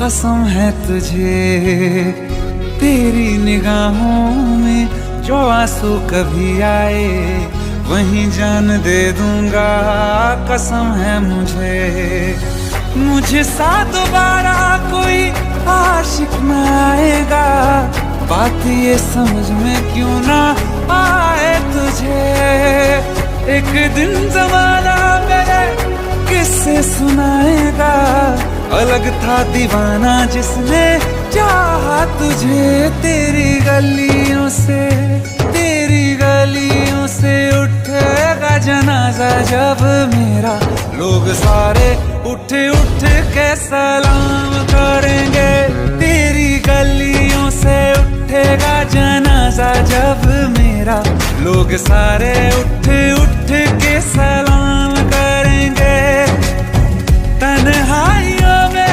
कसम है तुझे तेरी निगाहों में जो आंसू कभी आए वहीं जान दे दूंगा, कसम है मुझे सा दोबारा कोई आशिक न आएगा। बात ये समझ में क्यों ना आए तुझे, एक दिन जमाना मेरे किससे सुनाएगा। अलग था दीवाना जिसने चाहा तुझे, तेरी गलियों से उठेगा जनाजा जब मेरा, लोग सारे उठ उठ के सलाम करेंगे। तेरी गलियों से उठेगा जनाजा जब मेरा, लोग सारे उठ